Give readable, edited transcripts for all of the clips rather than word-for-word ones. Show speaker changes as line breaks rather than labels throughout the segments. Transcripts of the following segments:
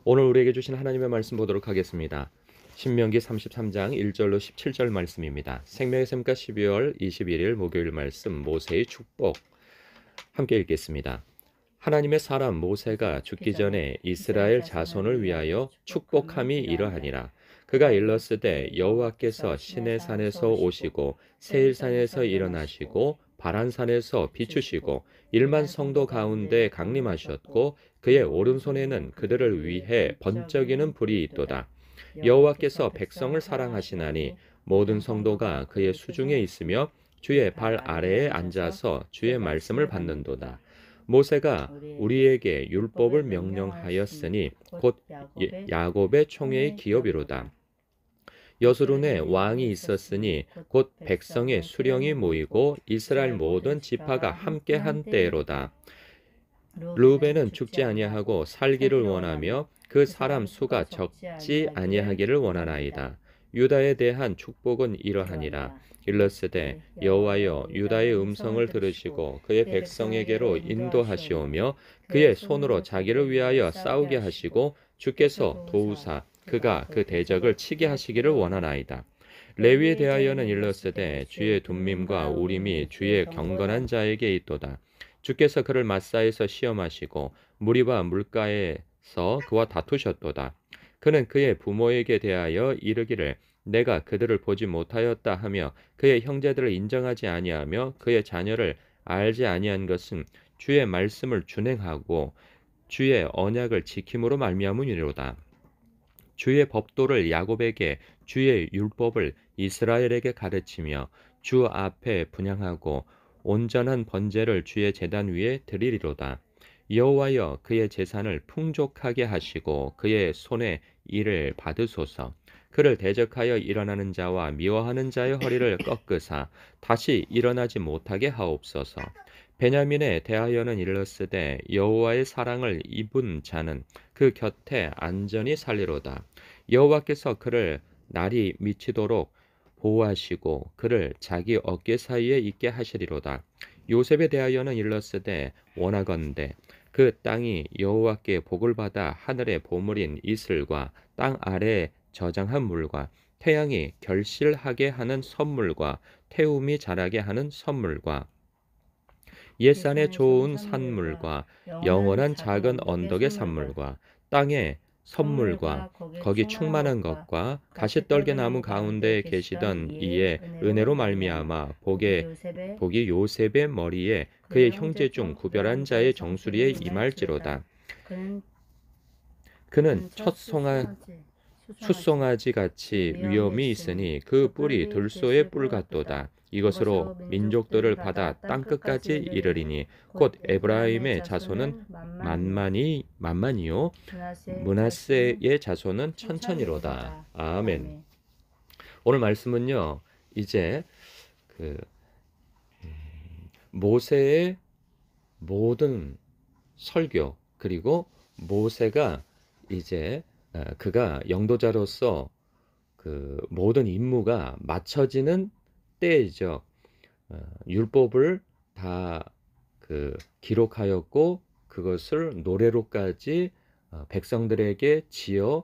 오늘 우리에게 주신 하나님의 말씀 보도록 하겠습니다. 신명기 33장 1절로 17절 말씀입니다. 생명의 샘가 12월 21일 목요일 말씀 모세의 축복 함께 읽겠습니다. 하나님의 사람 모세가 죽기 전에 이스라엘 자손을 위하여 축복함이 이러하니라. 그가 일렀으되 여호와께서 시내산에서 오시고 세일산에서 일어나시고 바란산에서 비추시고 1만 성도 가운데 강림하셨고 그의 오른손에는 그들을 위해 번쩍이는 불이 있도다. 여호와께서 백성을 사랑하시나니 모든 성도가 그의 수중에 있으며 주의 발 아래에 앉아서 주의 말씀을 받는도다. 모세가 우리에게 율법을 명령하였으니 곧 야곱의 총회의 기업이로다. 여수론에 왕이 있었으니 곧 백성의 수령이 모이고 이스라엘 모든 지파가 함께한 때로다. 르우벤은 죽지 아니하고 살기를 원하며 그 사람 수가 적지 아니하기를 원하나이다. 유다에 대한 축복은 이러하니라. 일러스되 여호와여 유다의 음성을 들으시고 그의 백성에게로 인도하시오며 그의 손으로 자기를 위하여 싸우게 하시고 주께서 도우사 그가 그 대적을 치게 하시기를 원하나이다. 레위에 대하여는 일렀으되 주의 둠밈과 우림이 주의 경건한 자에게 있도다. 주께서 그를 마사에서 시험하시고 무리와 물가에서 그와 다투셨도다. 그는 그의 부모에게 대하여 이르기를 내가 그들을 보지 못하였다 하며 그의 형제들을 인정하지 아니하며 그의 자녀를 알지 아니한 것은 주의 말씀을 준행하고 주의 언약을 지킴으로 말미암음이로다. 주의 법도를 야곱에게 주의 율법을 이스라엘에게 가르치며 주 앞에 분향하고 온전한 번제를 주의 제단 위에 드리리로다. 여호와여 그의 재산을 풍족하게 하시고 그의 손에 일을 받으소서. 그를 대적하여 일어나는 자와 미워하는 자의 허리를 꺾으사 다시 일어나지 못하게 하옵소서. 베냐민에 대하여는 일렀으되 여호와의 사랑을 입은 자는 그 곁에 안전히 살리로다. 여호와께서 그를 날이 미치도록 보호하시고 그를 자기 어깨 사이에 있게 하시리로다. 요셉에 대하여는 일렀으되 원하건대 그 땅이 여호와께 복을 받아 하늘의 보물인 이슬과 땅 아래에 저장한 물과 태양이 결실하게 하는 선물과 태움이 자라게 하는 선물과 옛산의 좋은 산물과 영원한 작은 언덕의 산물과 땅의 선물과 거기 충만한 것과 가시떨게 나무 가운데에 계시던 이의 은혜로 말미암아 복이 요셉의 머리에 그의 형제 중 구별한 자의 정수리에 임할지로다. 그는 첫 숫송아지 같이 위엄이 있으니 그 뿔이 들소의 뿔 같도다. 이것으로 민족들을 받아 땅끝까지 이르리니 곧 에브라임의 자손은 만만이요 므낫세의 자손은 천천히로다. 아멘. 오늘 말씀은요 이제 그 모세의 모든 설교 그리고 모세가 이제 그가 영도자로서 그 모든 임무가 마쳐지는 때이죠. 율법을 다 그 기록하였고 그것을 노래로까지 백성들에게 지어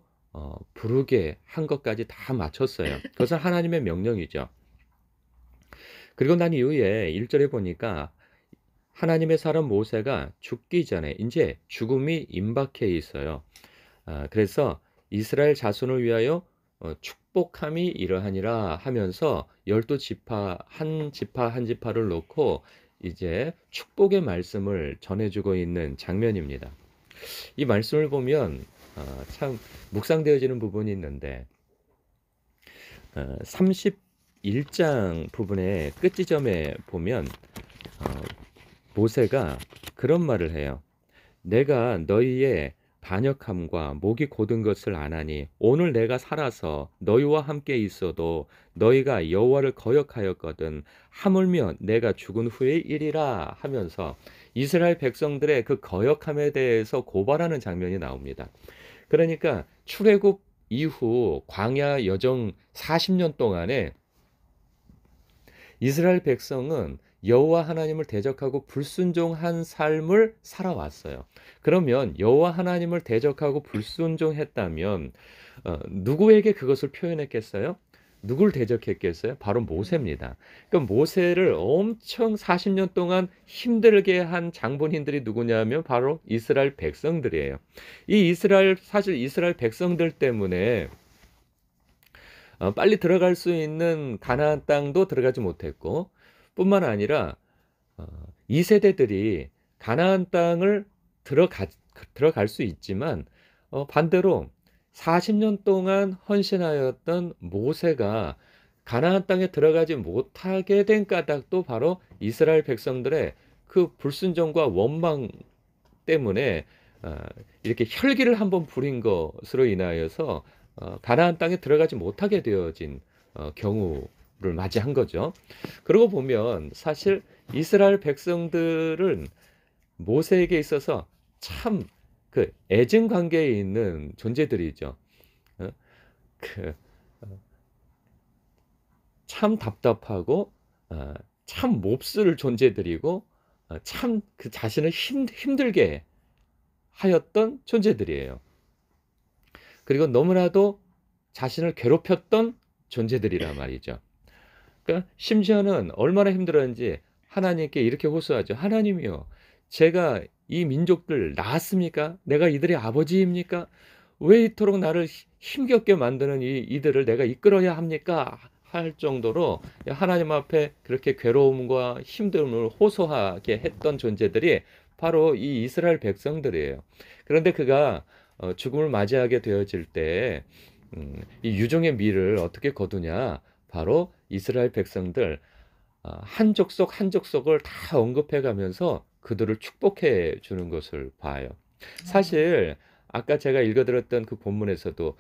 부르게 한 것까지 다 마쳤어요. 그것은 하나님의 명령이죠. 그리고 난 이후에 1절에 보니까 하나님의 사람 모세가 죽기 전에 이제 죽음이 임박해 있어요. 그래서 이스라엘 자손을 위하여 축복함이 이러하니라 하면서 12지파 한 지파 한 지파를 놓고 이제 축복의 말씀을 전해주고 있는 장면입니다. 이 말씀을 보면 참 묵상되어지는 부분이 있는데 31장 부분의 끝 지점에 보면 모세가 그런 말을 해요. 내가 너희의 반역함과 목이 곧은 것을 아나니 오늘 내가 살아서 너희와 함께 있어도 너희가 여호와를 거역하였거든 하물며 내가 죽은 후의 일이라 하면서 이스라엘 백성들의 그 거역함에 대해서 고발하는 장면이 나옵니다. 그러니까 출애굽 이후 광야 여정 40년 동안에 이스라엘 백성은 여호와 하나님을 대적하고 불순종한 삶을 살아왔어요. 그러면 여호와 하나님을 대적하고 불순종했다면 누구에게 그것을 표현했겠어요? 누굴 대적했겠어요? 바로 모세입니다. 그러니까 모세를 엄청 40년 동안 힘들게 한 장본인들이 누구냐면 바로 이스라엘 백성들이에요. 사실 이스라엘 백성들 때문에 빨리 들어갈 수 있는 가나안 땅도 들어가지 못했고, 뿐만 아니라 2세대들이 가나안 땅을 들어갈 수 있지만 반대로 40년 동안 헌신하였던 모세가 가나안 땅에 들어가지 못하게 된 까닭도 바로 이스라엘 백성들의 그 불순종과 원망 때문에 이렇게 혈기를 한번 부린 것으로 인하여서 가나안 땅에 들어가지 못하게 되어진 경우를 맞이한 거죠. 그러고 보면 사실 이스라엘 백성들은 모세에게 있어서 참 그 애증 관계에 있는 존재들이죠. 어? 그, 참 답답하고 참 몹쓸 존재들이고 참 그 자신을 힘들게 하였던 존재들이에요. 그리고 너무나도 자신을 괴롭혔던 존재들이란 말이죠. 그러니까 심지어는 얼마나 힘들었는지 하나님께 이렇게 호소하죠. 하나님이요, 제가 이 민족들 낳았습니까? 내가 이들의 아버지입니까? 왜 이토록 나를 힘겹게 만드는 이들을 내가 이끌어야 합니까? 할 정도로 하나님 앞에 그렇게 괴로움과 힘듦을 호소하게 했던 존재들이 바로 이 이스라엘 백성들이에요. 그런데 그가 죽음을 맞이하게 되어질 때 이 유종의 미를 어떻게 거두냐? 바로 이스라엘 백성들 한 족속 한 족속을 다 언급해 가면서 그들을 축복해 주는 것을 봐요. 사실 아까 제가 읽어드렸던 그 본문에서도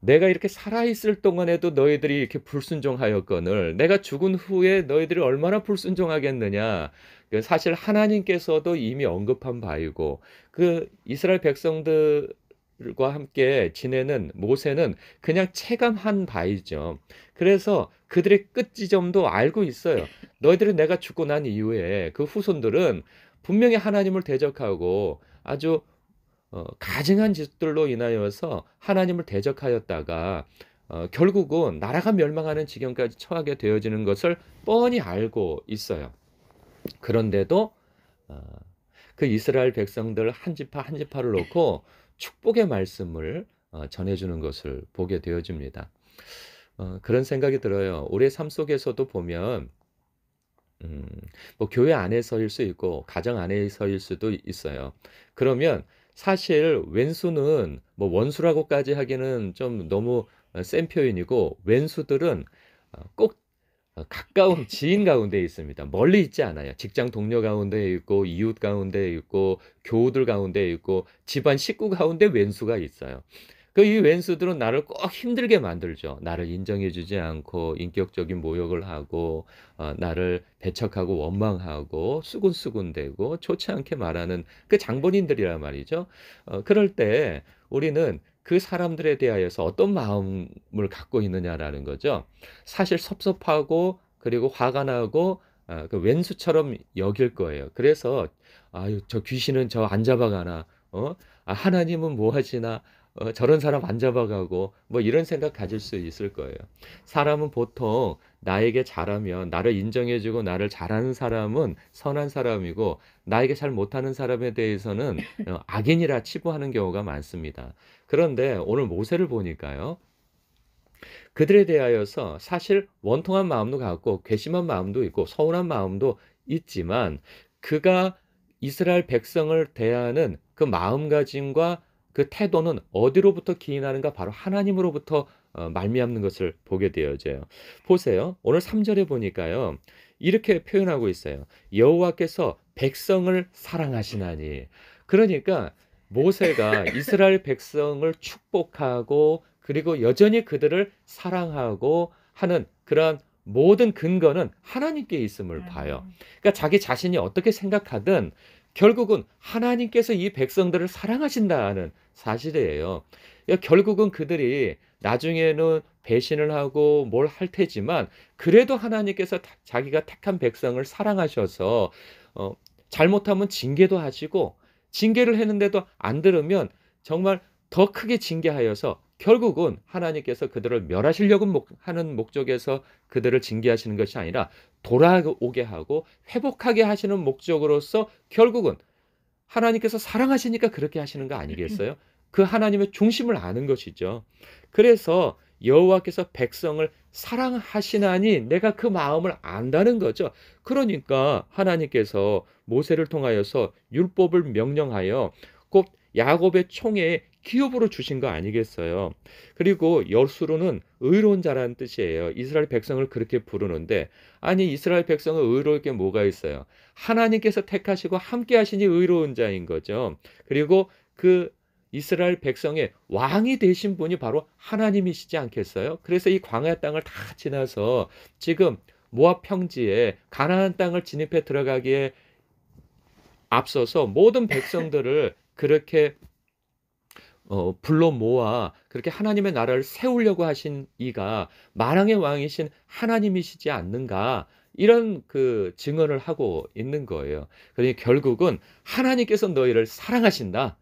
내가 이렇게 살아있을 동안에도 너희들이 이렇게 불순종하였거늘 내가 죽은 후에 너희들이 얼마나 불순종하겠느냐. 사실 하나님께서도 이미 언급한 바이고 그 이스라엘 백성들과 함께 지내는 모세는 그냥 체감한 바이죠. 그래서 그들의 끝지점도 알고 있어요. 너희들이 내가 죽고 난 이후에 그 후손들은 분명히 하나님을 대적하고 아주 가증한 짓들로 인하여서 하나님을 대적하였다가 결국은 나라가 멸망하는 지경까지 처하게 되어지는 것을 뻔히 알고 있어요. 그런데도 그 이스라엘 백성들 한 지파 한 지파를 놓고 축복의 말씀을 전해주는 것을 보게 되어집니다. 그런 생각이 들어요. 우리의 삶 속에서도 보면 뭐 교회 안에서일 수 있고 가정 안에서일 수도 있어요. 그러면 사실 왼수는 뭐 원수라고까지 하기는 좀 너무 센 표현이고 왼수들은 꼭 가까운 지인 가운데 있습니다. 멀리 있지 않아요. 직장 동료 가운데 있고 이웃 가운데 있고 교우들 가운데 있고 집안 식구 가운데 왼수가 있어요. 그 이 왼수들은 나를 꼭 힘들게 만들죠. 나를 인정해 주지 않고 인격적인 모욕을 하고 나를 배척하고 원망하고 수군수군대고 좋지 않게 말하는 그 장본인들이란 말이죠. 그럴 때 우리는 그 사람들에 대하여서 어떤 마음을 갖고 있느냐라는 거죠. 사실 섭섭하고 그리고 화가 나고 그 왼수처럼 여길 거예요. 그래서 아유 저 귀신은 저 안 잡아가나 하나님은 뭐 하시나 저런 사람 안 잡아가고 뭐 이런 생각 가질 수 있을 거예요. 사람은 보통 나에게 잘하면 나를 인정해주고 나를 잘하는 사람은 선한 사람이고 나에게 잘 못하는 사람에 대해서는 악인이라 치부하는 경우가 많습니다. 그런데 오늘 모세를 보니까요. 그들에 대하여서 사실 원통한 마음도 갖고 괘씸한 마음도 있고 서운한 마음도 있지만 그가 이스라엘 백성을 대하는 그 마음가짐과 그 태도는 어디로부터 기인하는가? 바로 하나님으로부터 말미암는 것을 보게 되어져요. 보세요. 오늘 3절에 보니까요. 이렇게 표현하고 있어요. 여호와께서 백성을 사랑하시나니. 그러니까 모세가 이스라엘 백성을 축복하고 그리고 여전히 그들을 사랑하고 하는 그러한 모든 근거는 하나님께 있음을 봐요. 그러니까 자기 자신이 어떻게 생각하든 결국은 하나님께서 이 백성들을 사랑하신다는 사실이에요. 그러니까 결국은 그들이 나중에는 배신을 하고 뭘 할 테지만 그래도 하나님께서 자기가 택한 백성을 사랑하셔서 어 잘못하면 징계도 하시고 징계를 했는데도 안 들으면 정말 더 크게 징계하여서 결국은 하나님께서 그들을 멸하시려고 하는 목적에서 그들을 징계하시는 것이 아니라 돌아오게 하고 회복하게 하시는 목적으로서 결국은 하나님께서 사랑하시니까 그렇게 하시는 거 아니겠어요? 그 하나님의 중심을 아는 것이죠. 그래서 여호와께서 백성을 사랑하시나니 내가 그 마음을 안다는 거죠. 그러니까 하나님께서 모세를 통하여서 율법을 명령하여 곧 야곱의 총에 기업으로 주신 거 아니겠어요. 그리고 여수로는 의로운 자라는 뜻이에요. 이스라엘 백성을 그렇게 부르는데 아니 이스라엘 백성은 의로울 게 뭐가 있어요. 하나님께서 택하시고 함께 하시니 의로운 자인 거죠. 그리고 그 이스라엘 백성의 왕이 되신 분이 바로 하나님이시지 않겠어요? 그래서 이 광야 땅을 다 지나서 지금 모압 평지에 가나안 땅을 진입해 들어가기에 앞서서 모든 백성들을 그렇게 불러 모아 그렇게 하나님의 나라를 세우려고 하신 이가 만왕의 왕이신 하나님이시지 않는가 이런 그 증언을 하고 있는 거예요. 그러니 결국은 하나님께서 너희를 사랑하신다.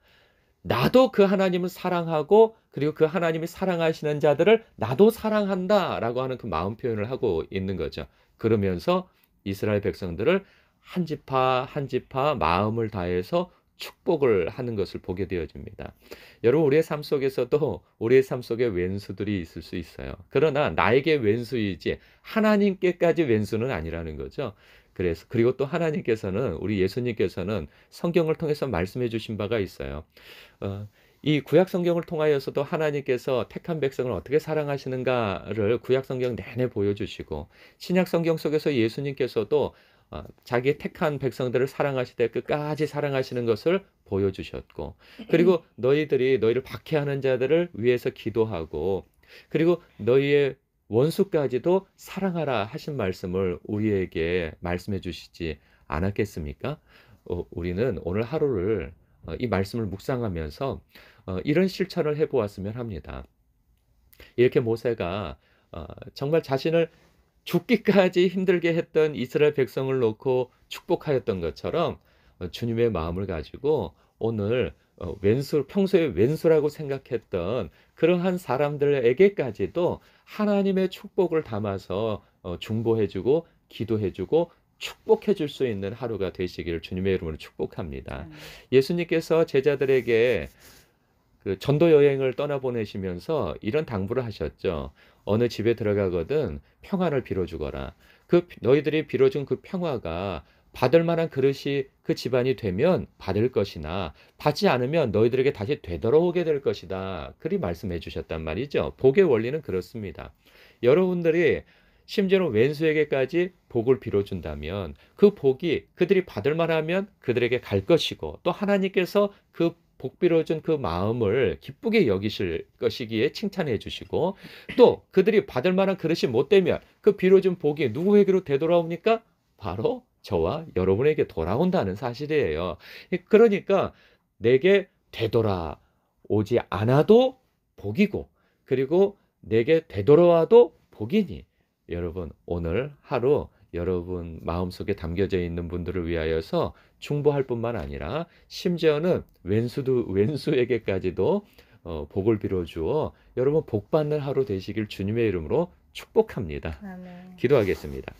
나도 그 하나님을 사랑하고 그리고 그 하나님이 사랑하시는 자들을 나도 사랑한다라고 하는 그 마음 표현을 하고 있는 거죠. 그러면서 이스라엘 백성들을 한 지파 한 지파 마음을 다해서 축복을 하는 것을 보게 되어집니다. 여러분 우리의 삶 속에서도 우리의 삶 속에 왼수들이 있을 수 있어요. 그러나 나에게 왼수이지 하나님께까지 왼수는 아니라는 거죠. 그래서 그리고 또 하나님께서는 우리 예수님께서는 성경을 통해서 말씀해 주신 바가 있어요. 이 구약 성경을 통하여서도 하나님께서 택한 백성을 어떻게 사랑하시는가를 구약 성경 내내 보여주시고 신약 성경 속에서 예수님께서도 자기 택한 백성들을 사랑하시되 끝까지 사랑하시는 것을 보여주셨고 그리고 너희를 박해하는 자들을 위해서 기도하고 그리고 너희의 원수까지도 사랑하라 하신 말씀을 우리에게 말씀해 주시지 않았겠습니까? 우리는 오늘 하루를 이 말씀을 묵상하면서 이런 실천을 해보았으면 합니다. 이렇게 모세가 정말 자신을 죽기까지 힘들게 했던 이스라엘 백성을 놓고 축복하였던 것처럼 주님의 마음을 가지고 오늘 평소에 왼수라고 생각했던 그러한 사람들에게까지도 하나님의 축복을 담아서 중보해주고 기도해주고 축복해 줄 수 있는 하루가 되시기를 주님의 이름으로 축복합니다. 예수님께서 제자들에게 그 전도 여행을 떠나보내시면서 이런 당부를 하셨죠. 어느 집에 들어가거든 평안을 빌어주거라. 너희들이 빌어준 그 평화가 받을 만한 그릇이 그 집안이 되면 받을 것이나 받지 않으면 너희들에게 다시 되돌아오게 될 것이다. 그리 말씀해 주셨단 말이죠. 복의 원리는 그렇습니다. 여러분들이 심지어는 왼수에게까지 복을 빌어준다면 그 복이 그들이 받을 만하면 그들에게 갈 것이고 또 하나님께서 그 복 빌어준 그 마음을 기쁘게 여기실 것이기에 칭찬해 주시고 또 그들이 받을 만한 그릇이 못 되면 그 빌어준 복이 누구에게로 되돌아옵니까? 바로 저와 여러분에게 돌아온다는 사실이에요. 그러니까 내게 되돌아오지 않아도 복이고 그리고 내게 되돌아와도 복이니 여러분 오늘 하루 여러분 마음속에 담겨져 있는 분들을 위하여서 중보할 뿐만 아니라 심지어는 왼수에게까지도 복을 빌어주어 여러분 복 받는 하루 되시길 주님의 이름으로 축복합니다.
아멘.
기도하겠습니다.